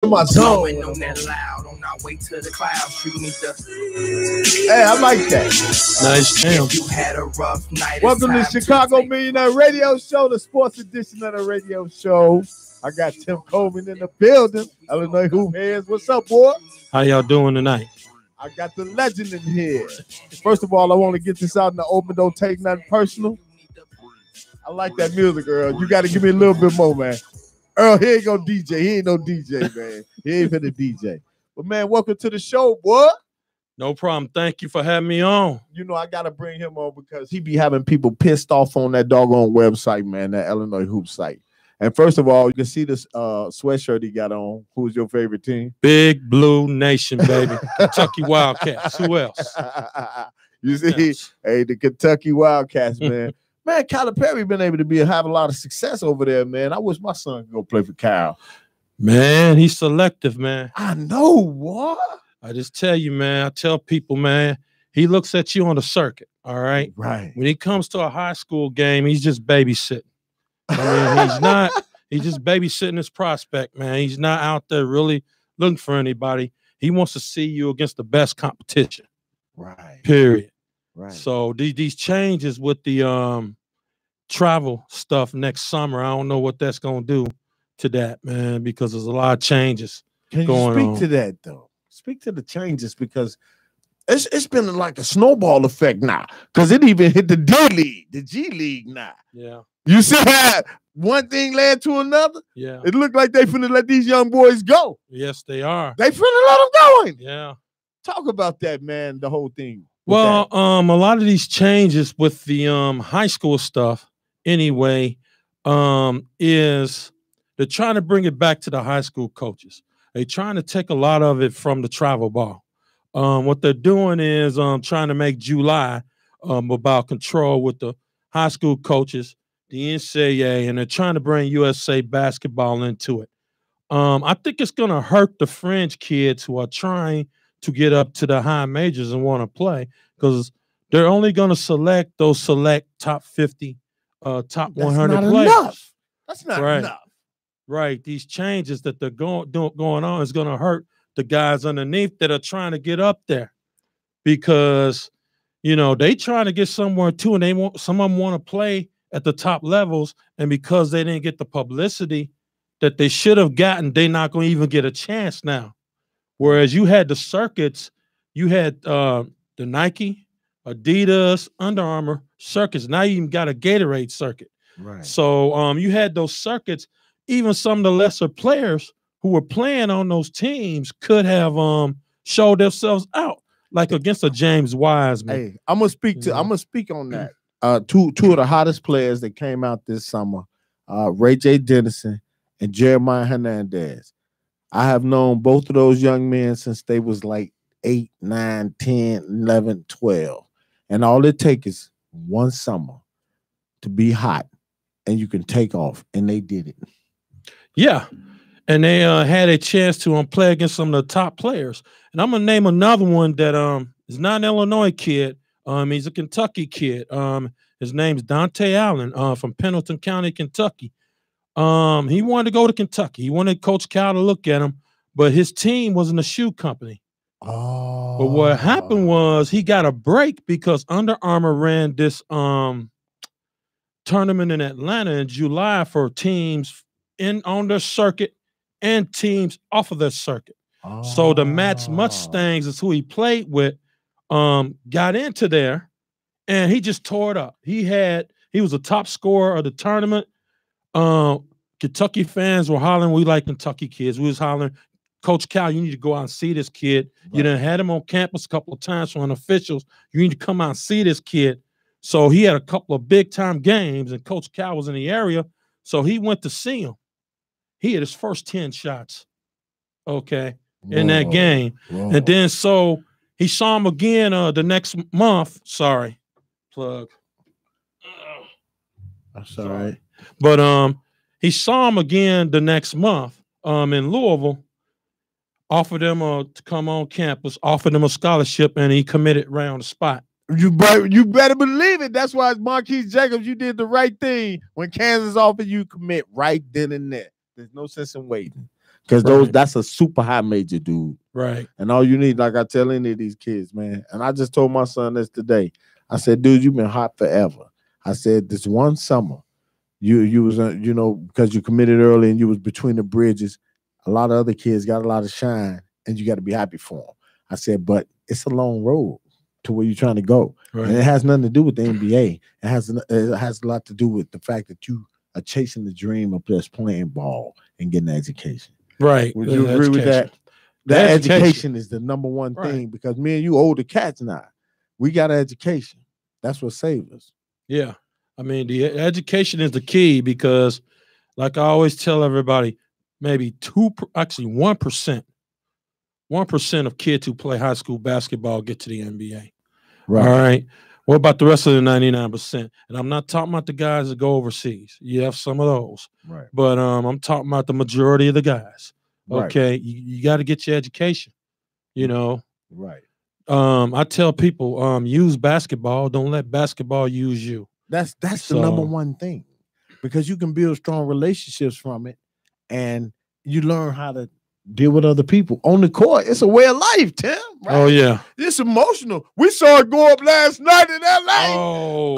My zone. Hey, I like that. Nice jam. Welcome to Chicago Millionaire Radio Show, the sports edition of the radio show. I got Tim Coleman in the building. Illinois Hoop Heads. What's up, boy? How y'all doing tonight? I got the legend in here. First of all, I want to get this out in the open. Don't take nothing personal. I like that music, Earl. You got to give me a little bit more, man. Earl, he ain't gonna DJ. He ain't no DJ, man. He ain't finna DJ. But, man, welcome to the show, boy. No problem. Thank you for having me on. You know, I got to bring him on because he be having people pissed off on that doggone website, man, that Illinois Hoop site. And first of all, you can see this sweatshirt he got on. Who's your favorite team? Big Blue Nation, baby. Kentucky Wildcats. Who else? You see, hey, the Kentucky Wildcats, man. Man, Calipari been able to have a lot of success over there, man. I wish my son could go play for Cal. Man, he's selective, man. I know, what? I just tell you, man. I tell people, man, he looks at you on the circuit, all right? Right. When he comes to a high school game, he's just babysitting. I mean, he's just babysitting his prospect, man. He's not out there really looking for anybody. He wants to see you against the best competition. Right. Period. Right. So these changes with the travel stuff next summer, I don't know what that's going to do to that, man, because there's a lot of changes going on. Can you speak to that, though? Speak to the changes, because it's been like a snowball effect now, because it even hit the D League, the G League now. Yeah. You see how one thing led to another? Yeah. It looked like they finna let these young boys go. Yes, they are. They finna let them go. Yeah. Talk about that, man, the whole thing. Well, a lot of these changes with the high school stuff, anyway, is they're trying to bring it back to the high school coaches. They're trying to take a lot of it from the travel ball. What they're doing is trying to make July about control with the high school coaches, the NCAA, and they're trying to bring USA basketball into it. I think it's going to hurt the fringe kids who are trying to get up to the high majors and want to play, because they're only going to select those top 50, top 100 players. Enough. That's not enough. Right. These changes that they're going on is going to hurt the guys underneath that are trying to get up there, because, you know, they trying to get somewhere too, and some of them want to play at the top levels, and because they didn't get the publicity that they should have gotten, they're not going to even get a chance now. Whereas you had the circuits, you had the Nike, Adidas, Under Armour circuits. Now you even got a Gatorade circuit. Right. So you had those circuits. Even some of the lesser players who were playing on those teams could have showed themselves out, like against a James Wiseman. Hey, I'm gonna speak on that. Two of the hottest players that came out this summer, Ray J. Dennison and Jeremiah Hernandez. I have known both of those young men since they was like 8, 9, 10, 11, 12. And all it takes is one summer to be hot, and you can take off. And they did it. Yeah. And they had a chance to play against some of the top players. And I'm going to name another one that is not an Illinois kid. He's a Kentucky kid. His name's Dante Allen from Pendleton County, Kentucky. He wanted to go to Kentucky. He wanted Coach Cal to look at him, but his team was in a shoe company. Oh. But what happened was he got a break because Under Armour ran this tournament in Atlanta in July for teams on their circuit and teams off of their circuit. Oh. So the Mats Mustangs is who he played with, got into there, and he just tore it up. He was a top scorer of the tournament. Kentucky fans were hollering, we like Kentucky kids. We was hollering, Coach Cal, you need to go out and see this kid. Right. You done had him on campus a couple of times from officials. You need to come out and see this kid. So he had a couple of big-time games, and Coach Cal was in the area, so he went to see him. He had his first 10 shots, in that game. Whoa. And then so he saw him again the next month. Sorry, plug. That's all right. But he saw him again the next month in Louisville, offered him to come on campus, offered him a scholarship, and he committed right on the spot. You better believe it. That's why it's Marquise Jacobs. You did the right thing. When Kansas offered you, commit right then and there. There's no sense in waiting. Because that's a super high major dude. Right. And all you need, like I tell any of these kids, man. And I just told my son this today. I said, dude, you've been hot forever. I said, this one summer, you was, because you committed early and you was between the bridges. A lot of other kids got a lot of shine, and you got to be happy for them. I said, but it's a long road to where you're trying to go. Right. And it has nothing to do with the NBA. It has a lot to do with the fact that you are chasing the dream of just playing ball and getting an education. Right. Would you agree with that? That education is the number one thing, because me and you older cats now, we got an education. That's what saved us. Yeah. I mean, the education is the key, because like I always tell everybody, maybe 1% of kids who play high school basketball get to the NBA. Right. All right. What about the rest of the 99%? And I'm not talking about the guys that go overseas. You have some of those. Right. But I'm talking about the majority of the guys. Okay. Right. You got to get your education, Right. I tell people, use basketball. Don't let basketball use you. That's the number one thing, because you can build strong relationships from it, and you learn how to deal with other people on the court. It's a way of life, Tim. Right? Oh yeah, it's emotional. We saw it go up last night in LA. Oh,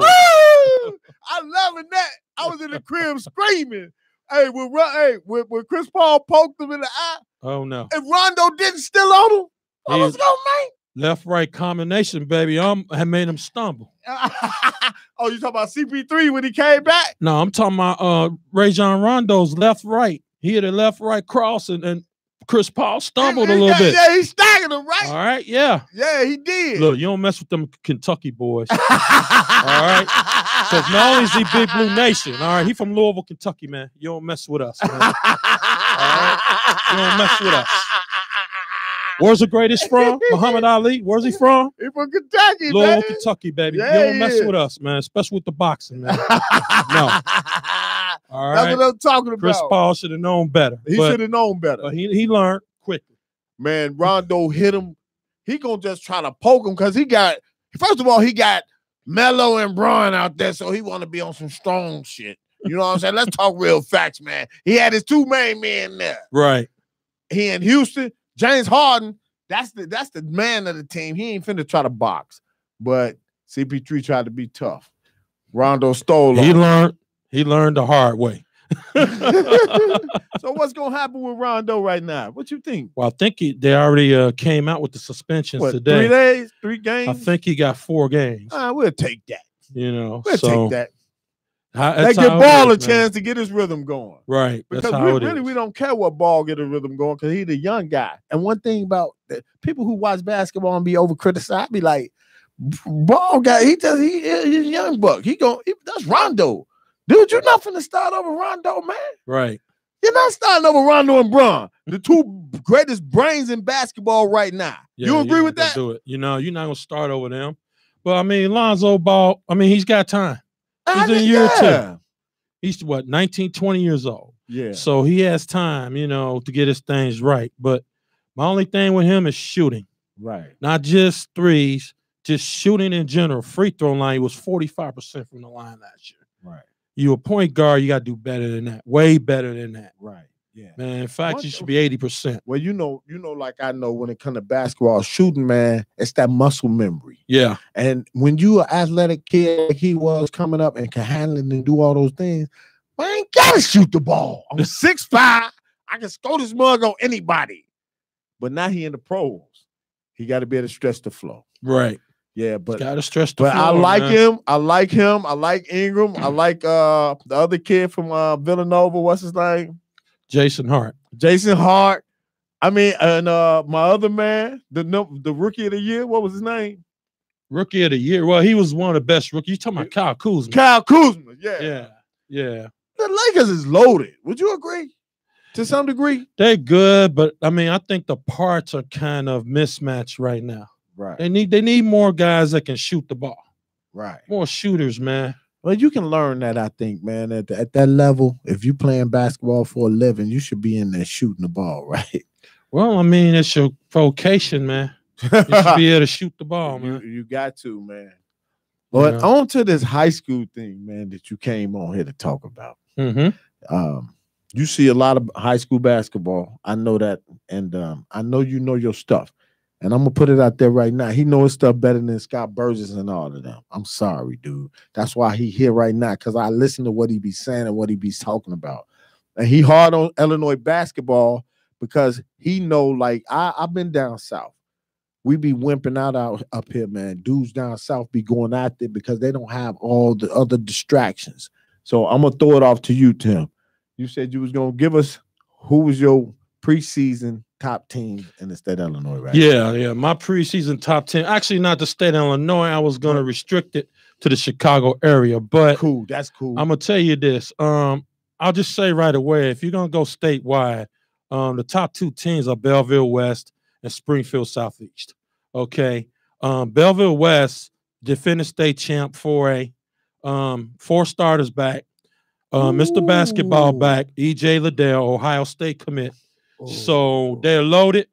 I loving that. I was in the crib screaming. Hey, when Chris Paul poked him in the eye. Oh no! If Rondo didn't steal on him, what was going on, man? Left-right combination, baby. Had made him stumble. Oh, you talking about CP3 when he came back? No, I'm talking about Rajon Rondo's left-right. He had a left-right cross, and Chris Paul stumbled a little bit. Yeah, he staggered him, right? All right, yeah. Yeah, he did. Look, you don't mess with them Kentucky boys. All right? Because not only is he Big Blue Nation, all right? He from Louisville, Kentucky, man. You don't mess with us, man. All right? You don't mess with us. Where's the greatest from? Muhammad Ali. Where's he from? He from Kentucky, Louisville, Kentucky, baby. Yeah, you don't mess with us, man. Especially with the boxing, man. No. All right. That's what I'm talking about. Chris Paul should have known better. He should have known better. But he learned quickly. Man, Rondo hit him. He gonna just try to poke him, because he got Melo and Bron out there, so he want to be on some strong shit. You know what I'm saying? Let's talk real facts, man. He had his two main men there. Right. He in Houston. James Harden, that's the man of the team. He ain't finna try to box. But CP3 tried to be tough. Rondo stole on. He learned the hard way. So what's gonna happen with Rondo right now? What you think? Well, I think they already came out with the suspensions today. 3 days, 3 games? I think he got 4 games. We'll take that. We'll take that. That give Ball a chance to get his rhythm going. Right. Because we don't care what Ball get a rhythm going, because he's a young guy. And one thing about people who watch basketball and be over criticized, be like, Ball guy, he's a young buck. That's Rondo. Dude, you're not finna start over Rondo, man. Right. You're not starting over Rondo and Bron, the two greatest brains in basketball right now. Yeah, you agree with that? Do it. You're not gonna start over them. But I mean, Lonzo Ball, he's got time. He's in year 2. He's 19, 20 years old. Yeah. So he has time, to get his things right. But my only thing with him is shooting. Right. Not just threes, just shooting in general. Free throw line, he was 45% from the line last year. Right. You a point guard, you got to do better than that. Way better than that. Right. Yeah. Man, in fact, you should be 80%. Well, like I know when it comes to basketball shooting, man, it's that muscle memory. Yeah. And when you an athletic kid like he was coming up and can handle it and do all those things, I ain't gotta shoot the ball. I'm 6'5". I can score this mug on anybody. But now he in the pros. He got to be able to stretch the flow. Right. Yeah, but got to stretch the flow. But I like him. I like him. I like Ingram. I like the other kid from Villanova. What's his name? Jason Hart. And my other man, the rookie of the year, what was his name? Rookie of the year. Well, he was one of the best rookies. You talking about Kyle Kuzma? Yeah. The Lakers is loaded. Would you agree? To some degree, they're good, but I think the parts are kind of mismatched right now. Right. They need more guys that can shoot the ball. Right. More shooters, man. Well, you can learn that, I think, man. At that level, if you're playing basketball for a living, you should be in there shooting the ball, right? Well, it's your vocation, man. You should be able to shoot the ball, man. You got to, man. But on to this high school thing, man, that you came on here to talk about. Mm-hmm. You see a lot of high school basketball. I know that, and I know you know your stuff. And I'm gonna put it out there right now. He knows his stuff better than Scott Burgess and all of them. I'm sorry, dude. That's why he here right now, because I listen to what he be saying and what he be talking about. And he hard on Illinois basketball because he know, like, I've been down south. We be wimping out up here, man. Dudes down south be going out there because they don't have all the other distractions. So I'm gonna throw it off to you, Tim. You said you was gonna give us who was your preseason top team in the state of Illinois, right? Yeah. My preseason top 10. Actually, not the state of Illinois. I was gonna restrict it to the Chicago area, but cool. That's cool. I'm gonna tell you this. I'll just say right away, if you're gonna go statewide, the top 2 teams are Belleville West and Springfield Southeast. Okay. Belleville West, defending state champ 4A, 4 starters back. Mr. Basketball back, E.J. Liddell, Ohio State commit. So they're loaded.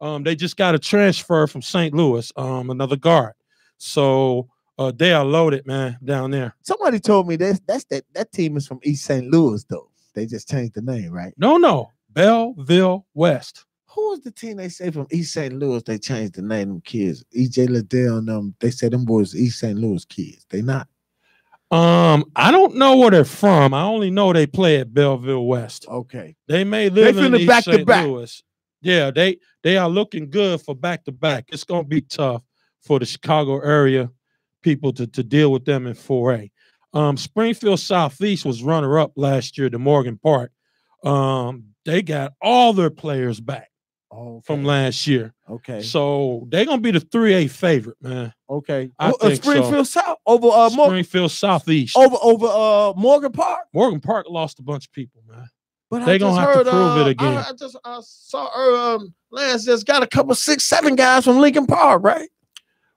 They just got a transfer from St. Louis, another guard. So they are loaded, man, down there. Somebody told me that team is from East St. Louis, though. They just changed the name, right? No. Belleville West. Who was the team they say from East St. Louis? They changed the name of them kids. E.J. Liddell and them. They said them boys East St. Louis kids. They not. I don't know where they're from. I only know they play at Belleville West. Okay. They may live in East St. back. Louis. Yeah, they are looking good for back-to-back. It's going to be tough for the Chicago area people to deal with them in 4A. Springfield Southeast was runner-up last year to Morgan Park. They got all their players back from last year. Okay. So they're going to be the 3A favorite, man. Okay. I think Springfield so. South over Springfield Southeast. Over Morgan Park? Morgan Park lost a bunch of people, man. But they're going to have to prove it again. I just saw Lance just got a couple 6'7" guys from Lincoln Park, right?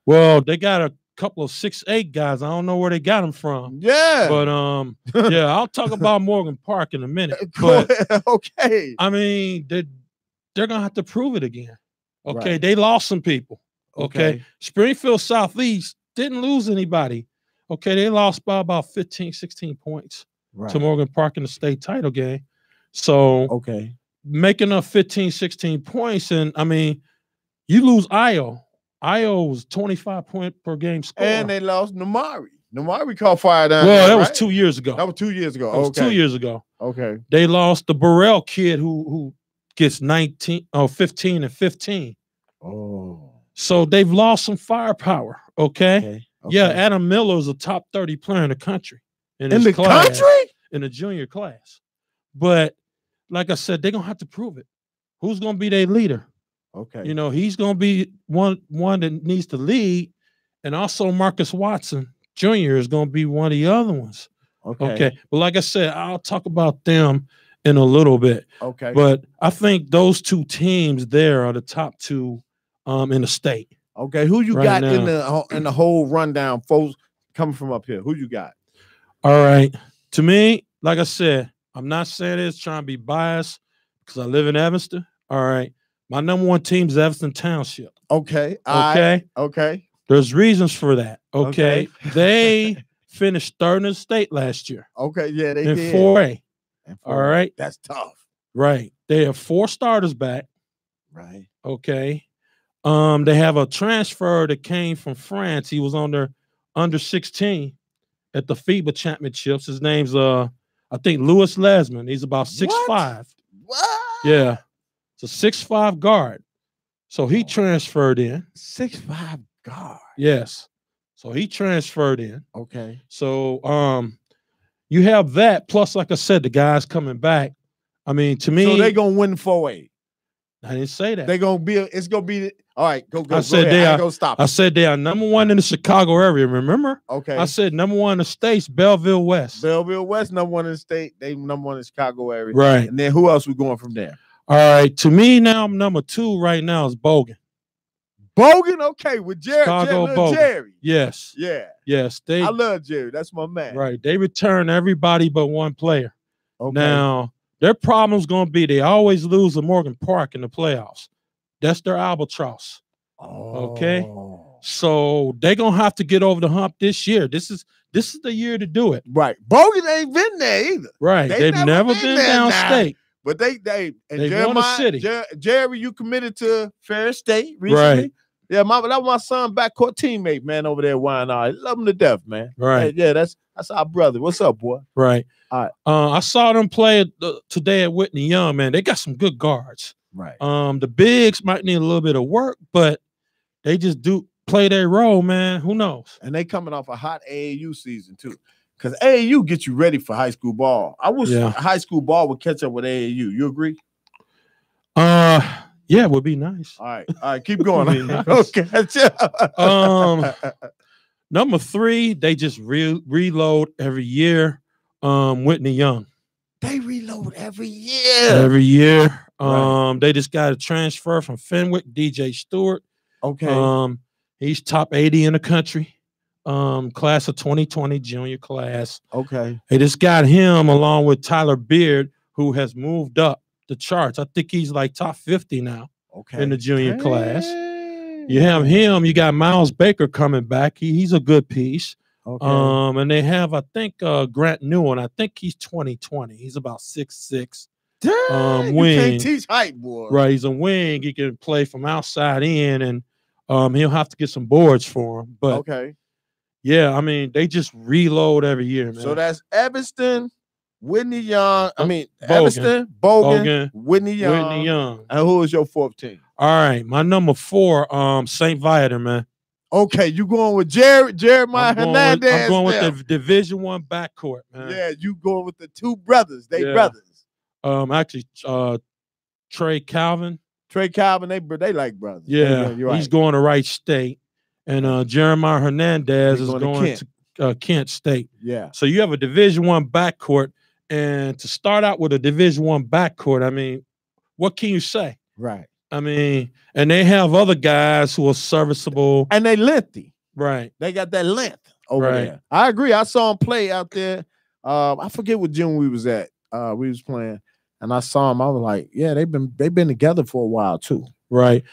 Well, they got a couple of 6'8" guys. I don't know where they got them from. Yeah. But yeah, I'll talk about Morgan Park in a minute. But, okay. I mean, they're going to have to prove it again. Okay. Right. They lost some people. Okay. Springfield Southeast didn't lose anybody. Okay. They lost by about 15, 16 points to Morgan Park in the state title game. So, making up 15, 16 points. And I mean, you lose Io. Io was 25 point per game score. And they lost Namari. Namari caught fire down there, that was 2 years ago. That was 2 years ago. That was 2 years ago. Okay. They lost the Burrell kid who gets 15 and 15. Oh. So they've lost some firepower. Okay. Yeah, Adam Miller is a top 30 player in the country. In the country? In the junior class. But like I said, they're going to have to prove it. Who's going to be their leader? Okay. You know, he's going to be one that needs to lead. And also Marcus Watson Jr. is going to be one of the other ones. Okay. But like I said, I'll talk about them in a little bit. Okay. But I think those 2 teams there are the top 2 in the state. Okay. Who you got in the whole rundown, folks, coming from up here? Who you got? All right. To me, like I said, I'm not saying this trying to be biased because I live in Evanston. All right. My number 1 team is Evanston Township. Okay. Okay. There's reasons for that. Okay. They finished 3rd in the state last year. Okay. Yeah, they in did. 4A. All right. That's tough. Right. They have 4 starters back. Right. Okay. They have a transfer that came from France. He was on their under 16 at the FIBA championships. His name's I think Louis Lesman. He's about 6'5". What? Yeah. It's a 6'5" guard. So he transferred in. 6'5" guard. Yes. So he transferred in. Okay. So you have that. Plus, like I said, the guys coming back. I mean, to me. So they're gonna win 4A. I didn't say that. They're gonna be it's gonna be all right. Go. I said go they ahead. are. Go stop. I said they are number 1 in the Chicago area. Remember? Okay. I said number 1 in the states, Belleville West. Belleville West, number 1 in the state. They number 1 in the Chicago area. Right. And then who else we going from there? All right. To me now, I'm number 2 right now is Bogan. Bogan, okay, with Jerry. Chicago Bogan. Jerry. Yes. Yeah. Yes. I love Jerry. That's my man. Right. They return everybody but 1 player. Okay. Now, their problem's going to be they always lose to Morgan Park in the playoffs. That's their albatross. Oh. Okay. So they're gonna have to get over the hump this year. This is the year to do it. Right. Bogan ain't been there either. Right. They've never been downstate. But they Jeremiah, won a city. Jerry, you committed to Ferris State recently. Right. Yeah, that was my son backcourt teammate, man, over there at Wyandotte. I love him to death, man. Right. Yeah, that's our brother. What's up, boy? Right. All right. I saw them play today at Whitney Young, man. They got some good guards. Right. The bigs might need a little bit of work, but they just do play their role, man. Who knows? And they coming off a hot AAU season too, because AAU gets you ready for high school ball. I wish high school ball would catch up with AAU. You agree? Yeah, it would be nice. All right, keep going. Nice. Okay. Number 3, they just reload every year. Whitney Young. They reload every year. Every year. Right. They just got a transfer from Fenwick, DJ Stewart. Okay. He's top 80 in the country. Class of 2020, junior class. Okay. They just got him along with Tyler Beard, who has moved up the charts. I think he's like top 50 now. Okay. In the junior class. You have him. You got Miles Baker coming back. He's a good piece. Okay. And they have, I think, Grant Newell. I think he's 2020. He's about 6'6". Dang, wing. You can't teach height, boy. Right. He's a wing. He can play from outside in, and he'll have to get some boards for him. But okay. Yeah, I mean, they just reload every year, man. So that's Evanston, Whitney Young. Bogan, Whitney Young. And who is your 4th team? All right, my number 4, St. Viator, man. Okay, you going with Jeremiah Hernandez? I'm going with the Division I backcourt, man. Yeah, you going with the 2 brothers. They brothers. Actually, Trey Calvin, they like brothers. Yeah, you're right. He's going to Wright State, and Jeremiah Hernandez is going to Kent State. Yeah. So you have a Division I backcourt, and to start out with a Division I backcourt, I mean, what can you say? Right. I mean, and they have other guys who are serviceable. And they lengthy. Right. They got that length over there. I agree. I saw him play out there. I forget what gym we was at. We was playing, and I saw him. I was like, yeah, they've been together for a while too. Right.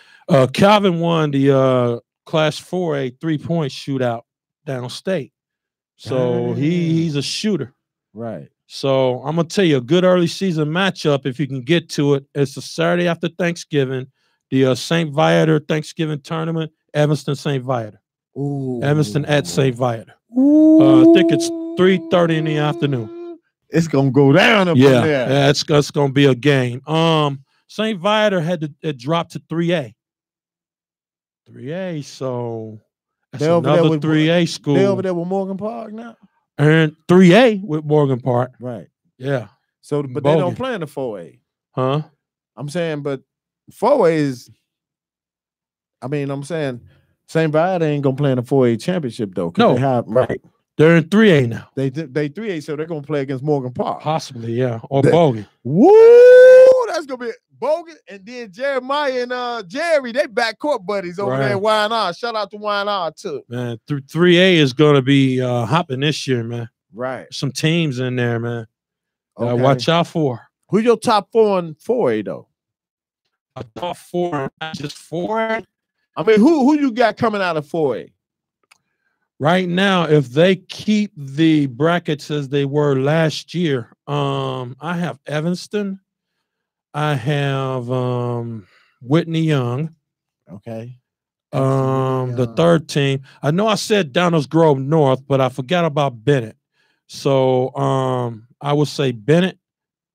Calvin won the Class 4A 3-point shootout downstate. So he's a shooter. Right. So I'm going to tell you a good early season matchup if you can get to it. It's a Saturday after Thanksgiving, the St. Viator Thanksgiving tournament, Evanston St. Viator. Ooh. Evanston at St. Viator. I think it's 3:30 in the afternoon. It's going to go down up there. Yeah, it's going to be a game. St. Viator had dropped to 3A. 3A, so that's another 3A school. They over there with Morgan Park now? And 3A with Morgan Park. Right. Yeah. So, but they don't play in the 4A. Huh? I'm saying, but 4A is, I'm saying St. Viator ain't going to play in the 4A championship, though. No. They're in 3A now. They 3A, so they're going to play against Morgan Park. Possibly, yeah. Or Bogan. Woo! That's going to be Bogan. And then Jeremiah and Jerry, they backcourt buddies over there in Wyandotte. Shout out to Wyandotte, too. Man, 3A is going to be hopping this year, man. Right. Some teams in there, man. Watch out for. Who's your top 4 in 4A, though? A top 4, not just 4A? I mean, who you got coming out of 4A? Right now, if they keep the brackets as they were last year, I have Evanston. I have Whitney Young. Okay. The third team. I know I said Downers Grove North, but I forgot about Bennett. So I would say Bennett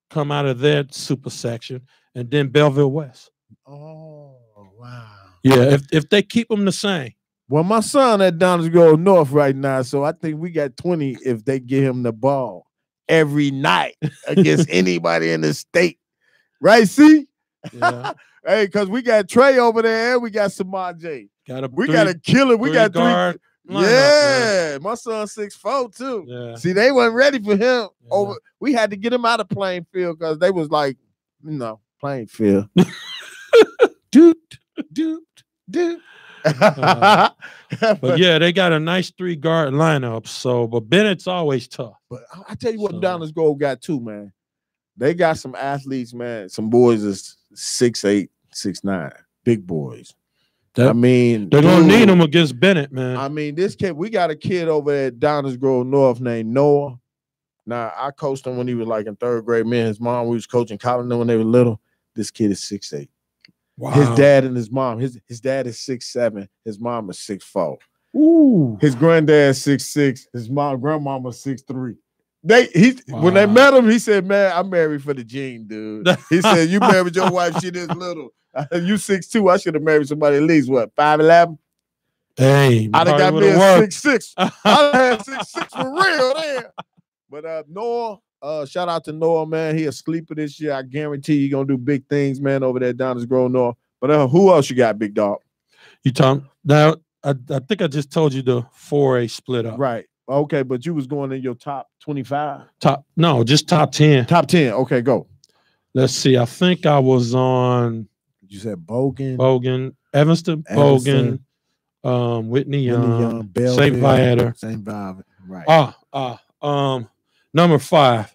come out of their super section, and then Belleville West. Oh, wow. Yeah, if they keep them the same. Well, my son at Downers Grove North right now, so I think we got 20 if they give him the ball every night against anybody in the state. Right, see? Yeah. Hey, because we got Trey over there and we got Samad J. We got a killer. We got guard. Yeah, my son's 6'4" too. Yeah. See, they weren't ready for him. Yeah. We had to get him out of playing field because they was like, playing field. Doot. But yeah, they got a nice 3-guard lineup. So, but Bennett's always tough. But I tell you what, Downers Grove got too, man. They got some athletes, man. Some boys is 6'8", 6'9", big boys. I mean, they're gonna need him against Bennett, man. I mean, this kid, we got a kid over at Downers Grove North named Noah. Now, I coached him when he was like in 3rd grade. Me and his mom, we was coaching college when they were little. This kid is 6'8". Wow. His dad and his mom, his dad is 6'7". His mom is 6'4". Ooh. His granddad 6'6". His grandmama 6'3". When they Wow. met him, he said, "Man, I'm married for the gene, dude." He said, "You married your wife, she this little. You 6'2". I should have married somebody at least, what, 5'11"? Hey, I'd have got me a 6'6". I'd have had 6'6" for real there. But Noah, shout out to Noah, man. He a sleeper this year. I guarantee you gonna do big things, man, over there at Downers Grove North. But who else you got, big dog? You talking now? I think I just told you the 4A split up. Right. Okay, but you was going in your top 25? Just top 10. Top 10. Okay, go. Let's see. I think I was on. You said Bogan, Evanston, Bogan, Whitney Young, St. Viator. St. Viator. Right. Number 5.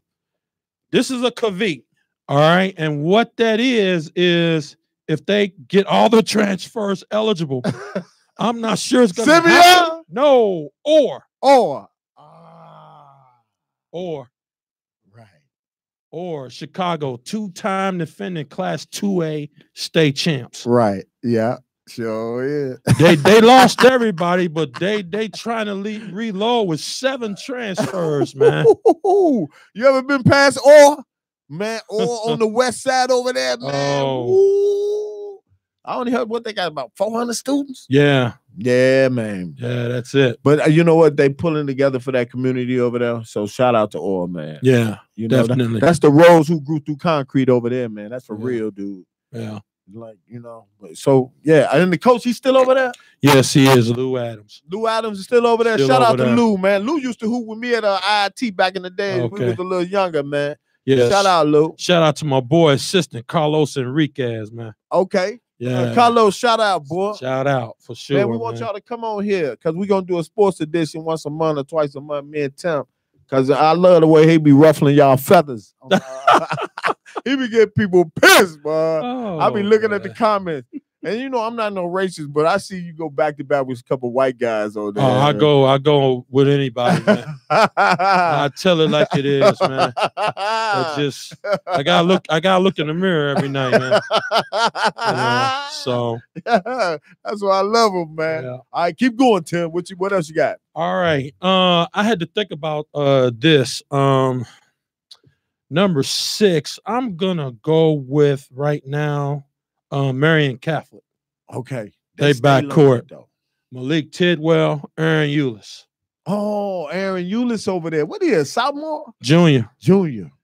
This is a caveat. All right. And what that is if they get all the transfers eligible, I'm not sure it's going to happen. No, or. Right. Or Chicago, 2-time defending Class 2A state champs. Right. Yeah. Sure is. They lost everybody, but they trying to reload with 7 transfers, man. You ever been past Or? Man, Or on the west side over there, man. Oh. I only heard what they got, about 400 students. Yeah. Yeah, man. Yeah, that's it. But you know what? They pulling together for that community over there. So shout out to Or, man. Yeah, you know, definitely. That's the rose who grew through concrete over there, man. That's for real, dude. Yeah. Like, you know. So, yeah. And the coach, he's still over there? Yes, he is. Lou Adams. Lou Adams is still over there. Shout out to Lou, man. Lou used to hoop with me at IIT back in the day. Okay. We was a little younger, man. Yeah. Shout out, Lou. Shout out to my boy assistant, Carlos Enriquez, man. Okay. Yeah. Carlos, shout out, boy. Shout out, for sure. Man, we want y'all to come on here because we're going to do a sports edition once a month or twice a month, me and Tim. Because I love the way he be ruffling y'all feathers. He be getting people pissed, bro. I be looking at the comments. And you know, I'm not no racist, but I see you go back to back with a couple white guys over there. Oh, I go with anybody, man. I tell it like it is, man. I gotta look in the mirror every night, man. So that's why I love him, man. Yeah. All right, keep going, Tim. What else you got? All right. I had to think about this. Number 6, I'm gonna go with right now. Marion Catholic. Okay. They backcourt. Malik Tidwell, Aaron Eulis. Oh, Aaron Eulis over there. What is sophomore? Junior.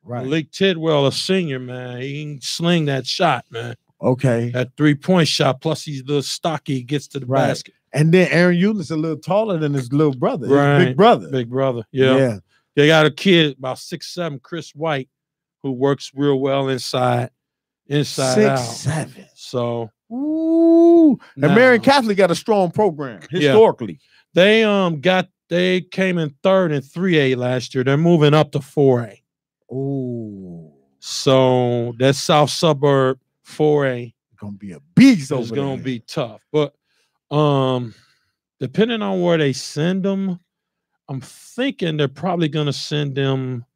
Right. Malik Tidwell, a senior, man. He can sling that shot, man. Okay. That 3-point shot. Plus, he's a little stocky. He gets to the basket. And then Aaron Eulis a little taller than his little brother. Right. His big brother. Big brother. Yeah. They got a kid about 6'7", Chris White, who works real well inside 6'7". So, ooh, and Marion Catholic got a strong program historically. Yeah. They came in 3rd in 3A last year. They're moving up to 4A. Ooh, so that South Suburb 4A gonna be a beast over there. It's gonna be tough, but depending on where they send them, I'm thinking they're probably gonna send them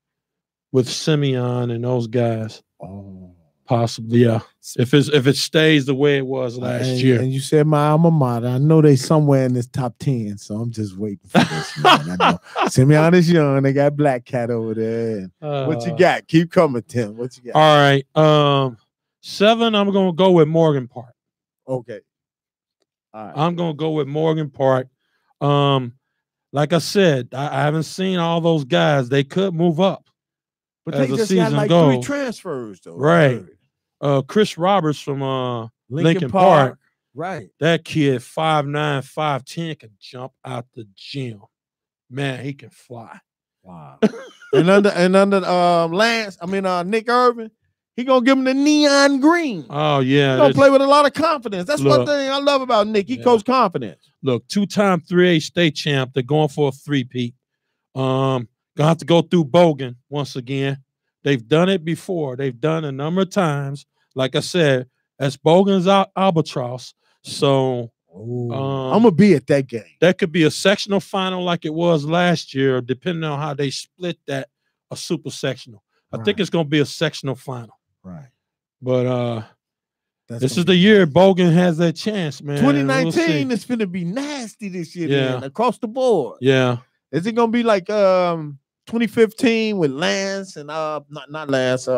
with Simeon and those guys. Oh, possibly, yeah. If it stays the way it was last year. And you said my alma mater. I know they somewhere in this top 10, so I'm just waiting for this, man. I know Simeon is young. They got Black Cat over there. What you got? Keep coming, Tim. What you got? All right. 7, I'm gonna go with Morgan Park. Okay. All right. I'm gonna go with Morgan Park. Like I said, I haven't seen all those guys. They could move up. But they just got like 3 transfers, though. Right. Chris Roberts from Lincoln Park. Right. That kid, 5'9", 5'10", can jump out the gym. Man, he can fly. Wow. and under Nick Irvin, he gonna give him the neon green. Oh, yeah. He gonna play with a lot of confidence. That's one thing I love about Nick. He coach confidence. Look, 2-time 3A state champ. They're going for a 3-peat. Gonna have to go through Bogan once again. They've done it before. They've done a number of times. Like I said, that's Bogan's albatross. So I'm gonna be at that game. That could be a sectional final like it was last year, depending on how they split that, a super sectional. I think it's gonna be a sectional final. Right. But this is the year Bogan has that chance, man. 2019 is gonna be nasty this year, man, across the board. Yeah. Is it gonna be like 2015 with Lance and not Lance,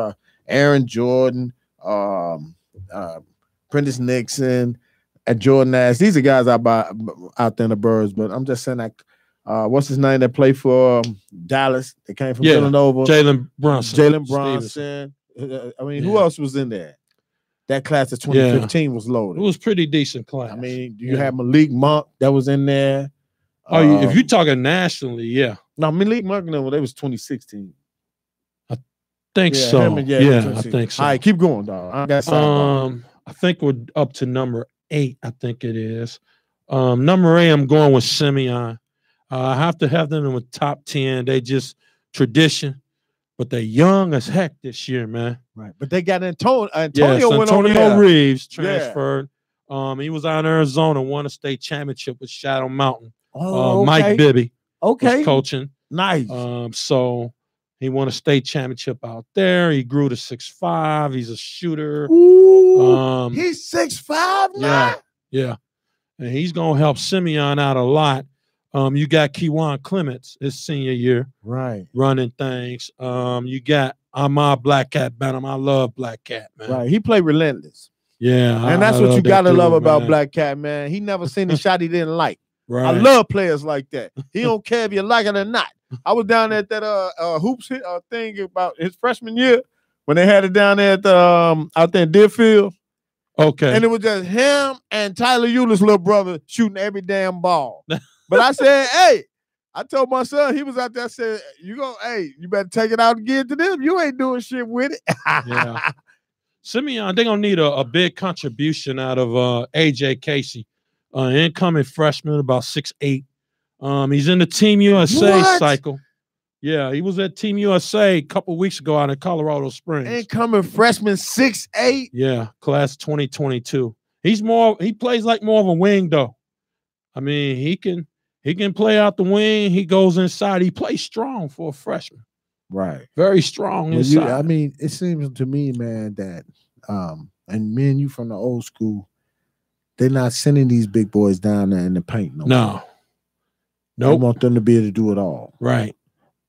Aaron Jordan, Prentice Nixon, and Jordan Nash? These are guys out there in the Birds, but I'm just saying, like, what's his name that played for Dallas? They came from Villanova. Jalen Brunson. I mean, who else was in there? That class of 2015 was loaded. It was pretty decent class. I mean, you had Malik Monk that was in there. Oh, if you're talking nationally, yeah. No, Malik Monk, no, that was 2016. I think so. I think so. All right, keep going, dog. I got I think we're up to number 8. I think it is. Number 8, I'm going with Simeon. I have to have them in the top 10. They just tradition, but they're young as heck this year, man. Right, but they got Antonio. Antonio Reeves transferred. He was out in Arizona, won a state championship with Shadow Mountain. Mike Bibby, was coaching. Nice. So he won a state championship out there. He grew to 6'5". He's a shooter. Ooh, he's 6'5" now. Yeah, and he's gonna help Simeon out a lot. You got Kewan Clements his senior year, right, running things. You got Ahmad Black Cat Benham. I love Black Cat, man. Right, he played relentless. Yeah, and that's what you gotta love about Black Cat, man. He never seen a shot he didn't like. Right. I love players like that. He don't care if you like it or not. I was down there at that hoops thing about his freshman year when they had it down there at the out there in Deerfield. Okay. And it was just him and Tyler Eulis' little brother shooting every damn ball. But I said, hey, I told my son, he was out there, I said, you better take it out and give it to them. You ain't doing shit with it. Yeah. Simeon, they're going to need a big contribution out of AJ Casey. Incoming freshman, about 6'8". He's in the Team USA cycle. Yeah, he was at Team USA a couple weeks ago out in Colorado Springs. Incoming freshman, 6'8". Yeah, class 2022. He plays like more of a wing though. I mean, he can play out the wing. He goes inside. He plays strong for a freshman. Right. Very strong inside. I mean, it seems to me, man, that and me and you from the old school, they're not sending these big boys down there in the paint no more. Nope. I want them to be able to do it all. Right.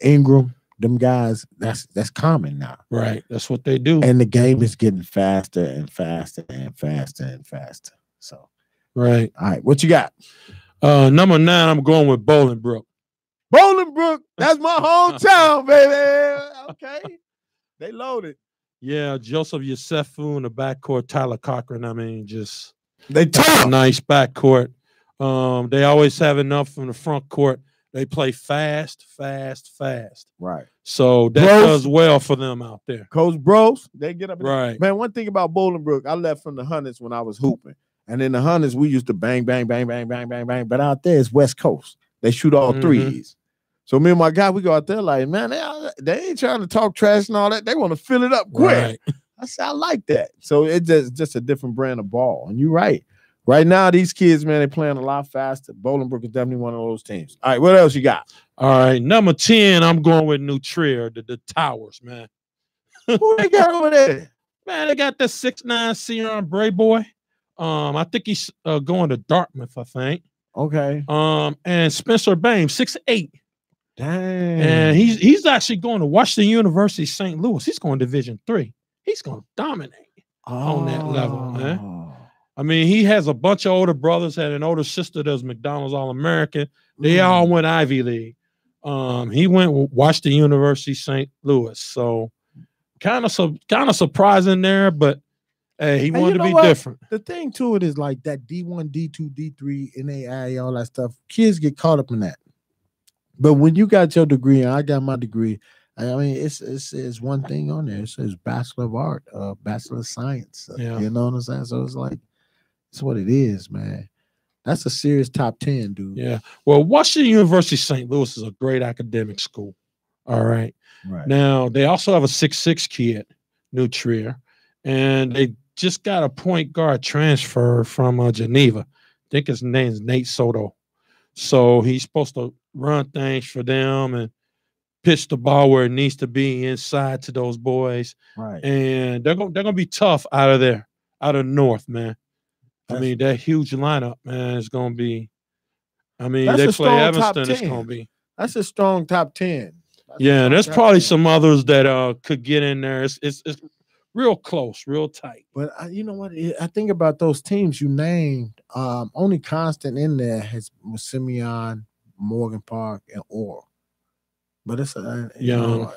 Ingram, them guys, that's common now. Right. That's what they do. And the game is getting faster and faster and faster and faster. So, right. All right. What you got? Number 9, I'm going with Bolingbrook. Bolingbrook, that's my hometown, baby. Okay. They loaded. Yeah, Joseph Yosefu in the backcourt, Tyler Cochran. I mean, just they tough. Nice backcourt. They always have enough from the front court. They play fast. Right. So that does well for them out there. Coach Bros, they get up. Right. Man, one thing about Bolingbrook, I left from the Hunters when I was hooping. And in the Hunters, we used to bang, bang, bang, bang, bang, bang, bang. But out there, it's West Coast. They shoot all threes. So me and my guy, we go out there like, man, they ain't trying to talk trash and all that. They want to fill it up quick. Right. I said, I like that. So it's just a different brand of ball. And you're right. Right now, these kids, man, they're playing a lot faster. Bolingbrook is definitely one of those teams. All right, what else you got? All right, number 10, I'm going with New Trier, the Towers, man. Who they got over there? Man, they got that 6'9" Sion Bray boy. I think he's going to Dartmouth, I think. Okay. And Spencer Bain, 6'8". Dang. And he's actually going to Washington University, St. Louis. He's going Division III. He's going to dominate on that level, man. I mean, he has a bunch of older brothers, had an older sister that was McDonald's All-American. They all went Ivy League. He went with Washington University, St. Louis. So kind of surprising there, but hey, he wanted to be different. The thing to it is like that D1, D2, D3, NAI, all that stuff. Kids get caught up in that. But when you got your degree and I got my degree, I mean, it's one thing on there. It says Bachelor of Art, Bachelor of Science. You know what I'm saying? So it's like, it's what it is, man. That's a serious top 10, dude. Yeah. Well, Washington University St. Louis is a great academic school. All right. Right. Now, they also have a 6'6" kid, New Trier, and they just got a point guard transfer from Geneva, think his name's Nate Soto. So he's supposed to run things for them and pitch the ball where it needs to be inside to those boys. Right. And they're gonna be tough out of there, out of North, man. I mean, that huge lineup, man, is gonna be. I mean, they play Evanston. It's gonna be. That's a strong top 10. There's probably some others that could get in there. It's real close, real tight. But you know what? I think about those teams you named. Only constant in there was Simeon, Morgan Park, and Orr. But it's Young.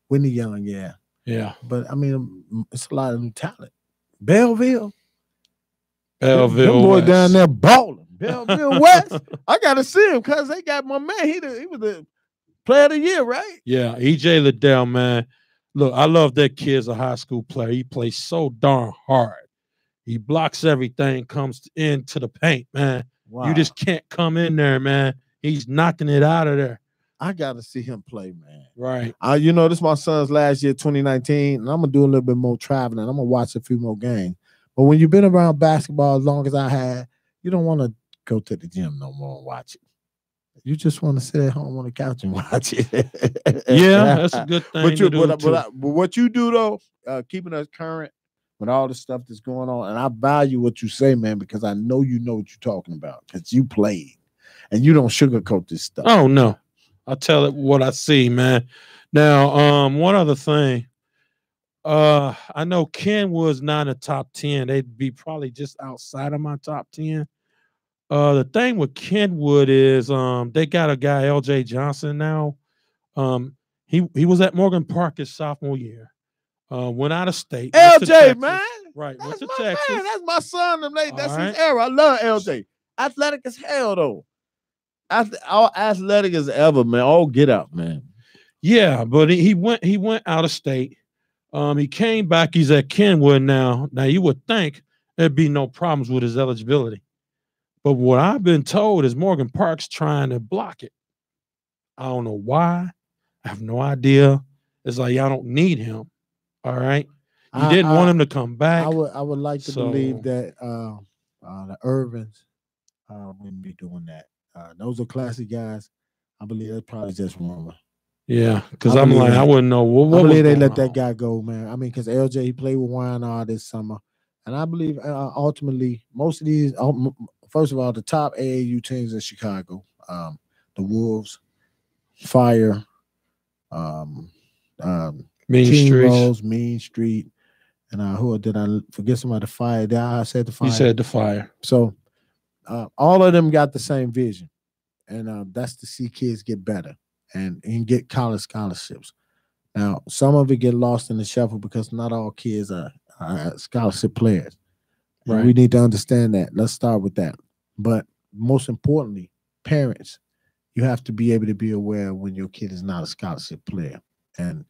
Whitney Young, yeah. Yeah. But I mean, it's a lot of new talent. Belleville them boy down there balling. Belleville West. I gotta see him because they got my man. He was the player of the year, right? Yeah, EJ Liddell, man. Look, I love that kid's a high school player. He plays so darn hard. He blocks everything, comes into the paint, man. Wow. You just can't come in there, man. He's knocking it out of there. I got to see him play, man. Right. This is my son's last year, 2019, and I'm going to do a little bit more traveling. I'm going to watch a few more games. But when you've been around basketball as long as I have, you don't want to go to the gym no more and watch it. You just want to sit at home on the couch and watch it. Yeah, that's a good thing. But what you do, though, keeping us current with all the stuff that's going on, and I value what you say, man, because I know you know what you're talking about because you played, and you don't sugarcoat this stuff. Oh, no. I tell it what I see, man. Now, one other thing. I know Kenwood's not in the top 10. They'd be probably just outside of my top 10. The thing with Kenwood is they got a guy, LJ Johnson now. He was at Morgan Park his sophomore year. Went out of state. LJ, man. Right. That's went to my Texas. man. That's my son. That's right. his era. I love LJ. Athletic as hell, though. All athletic as ever, man. All get up, man. Yeah, but he went out of state. He came back. He's at Kenwood now. Now you would think there'd be no problems with his eligibility, but what I've been told is Morgan Park's trying to block it. I don't know why. I have no idea. It's like y'all don't need him. All right. You didn't want him to come back. I would like to believe that the Irvins wouldn't be doing that. Those are classic guys. I believe that's probably just rumor. Yeah, because I wouldn't know. What I believe they let that guy go, man. I mean, because LJ, he played with Y&R this summer. And I believe ultimately most of these, first of all, the top AAU teams in Chicago, the Wolves, Fire, Mean Street, and who did I forget? Somebody, the Fire. I said the Fire. You said the Fire. So all of them got the same vision, and that's to see kids get better and get college scholarships. Now, some of it get lost in the shuffle because not all kids are scholarship players. Right. We need to understand that. Let's start with that. But most importantly, parents, you have to be able to be aware when your kid is not a scholarship player, and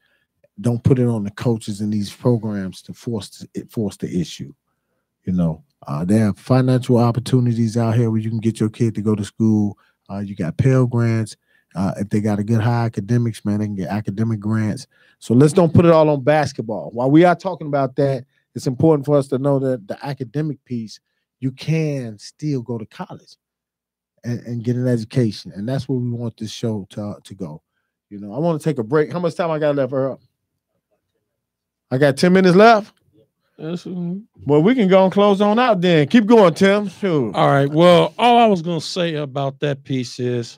don't put it on the coaches in these programs to force the issue. You know, there are financial opportunities out here where you can get your kid to go to school. You got Pell Grants. If they got a good high academics, man, they can get academic grants. So let's don't put it all on basketball. While we are talking about that, it's important for us to know that the academic piece, you can still go to college and get an education. And that's where we want this show to go. You know, I want to take a break. How much time I got left for her? I got 10 minutes left? Well, we can go and close on out then. Keep going, Tim. Sure. All right. Well, all I was going to say about that piece is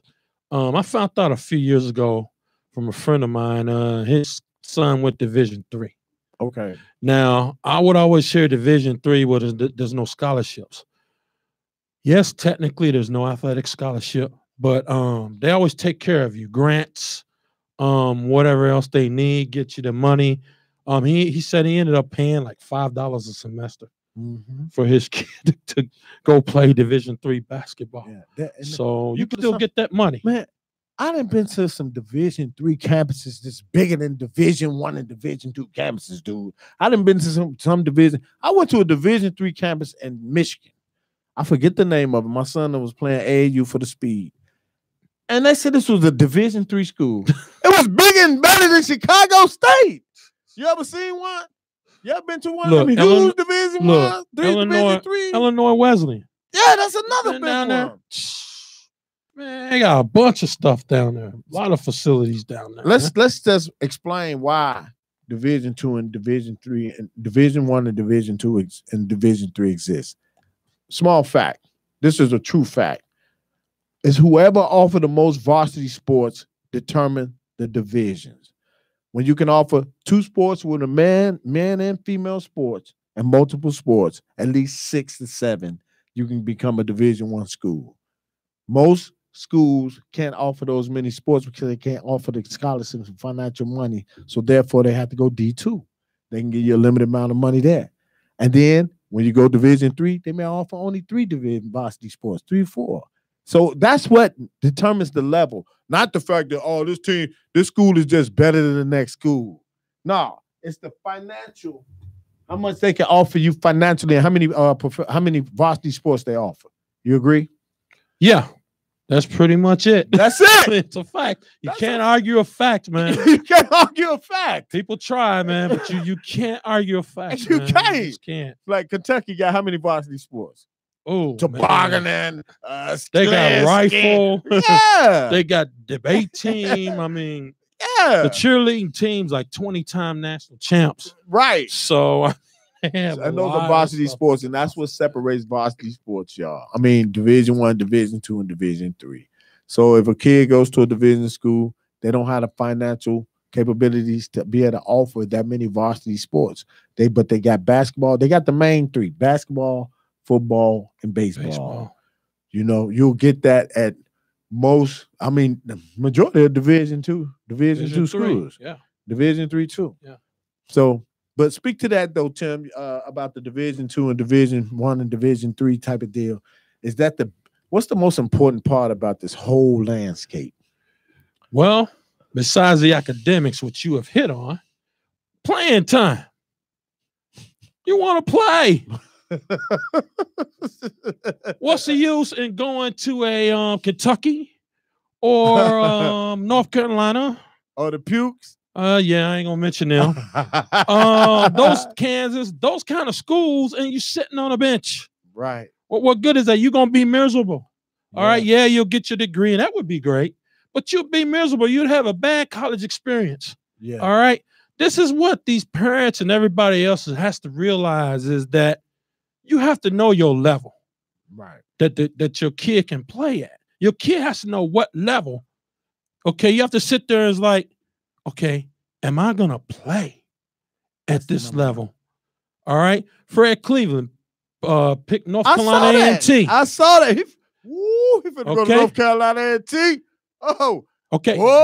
I found out a few years ago from a friend of mine, his son went Division III. Okay. Now, I would always hear Division III where there's no scholarships. Yes, technically there's no athletic scholarship, but they always take care of you. Grants, whatever else they need, get you the money. He said he ended up paying like $5 a semester for his kid to go play Division III basketball. Yeah, so you can still get that money. Man, I done been to some Division III campuses that's bigger than Division I and Division II campuses, dude. I done been to some division. I went to a Division III campus in Michigan. I forget the name of it. My son was playing AAU for the Speed. And they said this was a Division III school. It was bigger and better than Chicago State. You ever seen one? You ever been to one? Look, huge Division I, Division III? Illinois Wesleyan. Yeah, that's another big down one. there. Man, they got a bunch of stuff down there. A lot of facilities down there. Let's just explain why Division II and Division III and Division I and Division II and Division III exist. Small fact. This is a true fact. Is whoever offer the most varsity sports determine the divisions. When you can offer 2 sports with a man and female sports and multiple sports, at least 6 to 7, you can become a Division I school. Most schools can't offer those many sports because they can't offer the scholarships and financial money. So therefore, they have to go D2. They can give you a limited amount of money there. And then when you go Division III, they may offer only 3 division varsity sports, 3 or 4. So that's what determines the level, not the fact that, this school is just better than the next school. No, it's the financial, how much they can offer you financially and how many varsity sports they offer. You agree? Yeah. That's pretty much it. That's it. It's a fact. You can't argue a fact, man. You can't argue a fact. People try, man, but you can't argue a fact. You man. can't. You just can't. Like Kentucky got how many varsity sports? Oh, tobogganing. They got rifle. Yeah. They got debate team. I mean, yeah. The cheerleading team's like 20-time national champs. Right. So I know the varsity sports, and that's what separates varsity sports, y'all. I mean, Division I, Division II, and Division III. So if a kid goes to a division school, they don't have the financial capabilities to be able to offer that many varsity sports. But they got basketball. They got the main 3: basketball, football, and baseball. You know, you'll get that at most. I mean, the majority of Division II schools. Yeah. Division III too. Yeah. So. But speak to that though, Tim, about the Division II and Division I and Division III type of deal. Is that what's the most important part about this whole landscape? Well, besides the academics, which you have hit on, playing time. You want to play. What's the use in going to a Kentucky or North Carolina? Or the Pukes? Yeah, I ain't gonna mention them. Those Kansas, those kind of schools, and you sitting on a bench. Right. What good is that? You're gonna be miserable. Yeah. All right, yeah, you'll get your degree, and that would be great, but you'll be miserable. You'd have a bad college experience. Yeah. All right. This is what these parents and everybody else has to realize is that you have to know your level. Right. That your kid can play at. Your kid has to know what level. Okay, you have to sit there and it's like, okay, am I going to play at this level? All right. Fred Cleveland picked North Carolina A&T. I saw that. He finna go to North Carolina A&T. Oh. Okay. Whoa.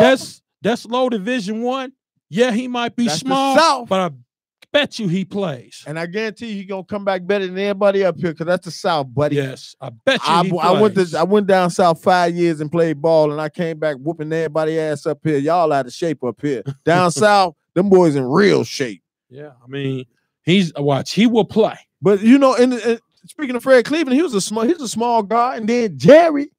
That's low Division I. Yeah, he might be small, but I bet you he plays. And I guarantee you he's going to come back better than everybody up here because that's the South, buddy. Yes, I bet you he plays. I went down South 5 years and played ball, and I came back whooping everybody ass up here. Y'all out of shape up here. Down South, them boys in real shape. Yeah, I mean, he will play. But, you know, and speaking of Fred Cleveland, he was a small guy, and then Jerry,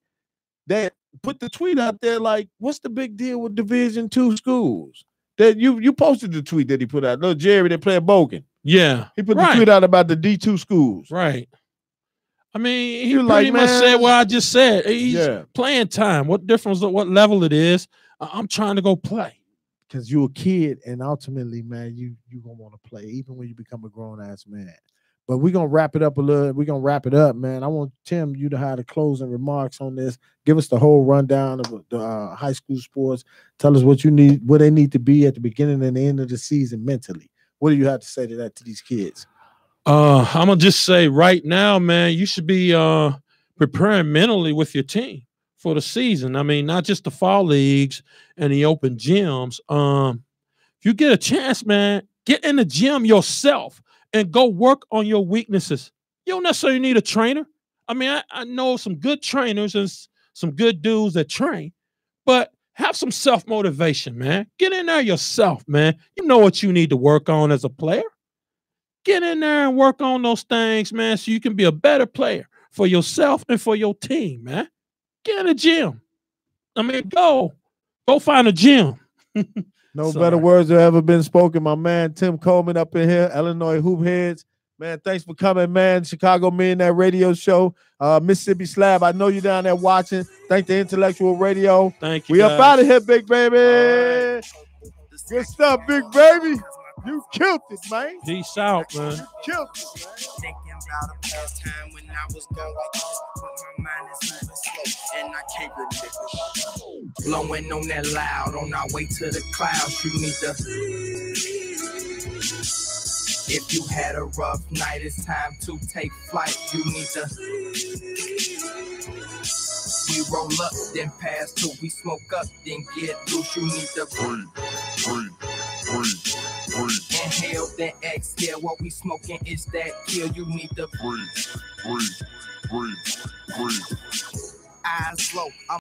that put the tweet out there like, what's the big deal with Division II schools? That you posted the tweet that he put out. Little Jerry that played Bogan. Yeah. He put the tweet out about the D2 schools. Right. I mean, he pretty much said what I just said. He's playing time. What difference, what level it is, I'm trying to go play. Because you're a kid, and ultimately, man, you're going to want to play, even when you become a grown-ass man. But we're going to wrap it up a little. We're going to wrap it up, man. I want, Tim, you to have the closing remarks on this. Give us the whole rundown of the high school sports. Tell us what you need, where they need to be at the beginning and the end of the season mentally. What do you have to say to these kids? I'm going to just say right now, man, you should be preparing mentally with your team for the season. I mean, not just the fall leagues and the open gyms. If you get a chance, man, get in the gym yourself and go work on your weaknesses. You don't necessarily need a trainer. I mean, I know some good trainers and some good dudes that train, but have some self-motivation, man. Get in there yourself, man. You know what you need to work on as a player. Get in there and work on those things, man, so you can be a better player for yourself and for your team, man. Get in the gym. I mean, go find a gym. No better words have ever been spoken. My man, Tim Coleman up in here, Illinois Hoop Heads. Man, thanks for coming, man. Chicago Millionaire Radio Show. Mississippi Slab, I know you down there watching. Thank the Intellectual Radio. Thank you. We guys. up out of here, big baby. Right. Good stuff, big baby. You killed it, man. Peace out, man. You killed it, man. Thinking about a past time when I was going like this, but my mind is moving slow and I can't remember. Blowing on that loud on our way to the clouds. You need to. If you had a rough night, it's time to take flight. You need to. We roll up, then pass till we smoke up, then get loose. You need to breathe. Inhale, then exhale. What we smoking is that kill. You need to breathe. Eyes low.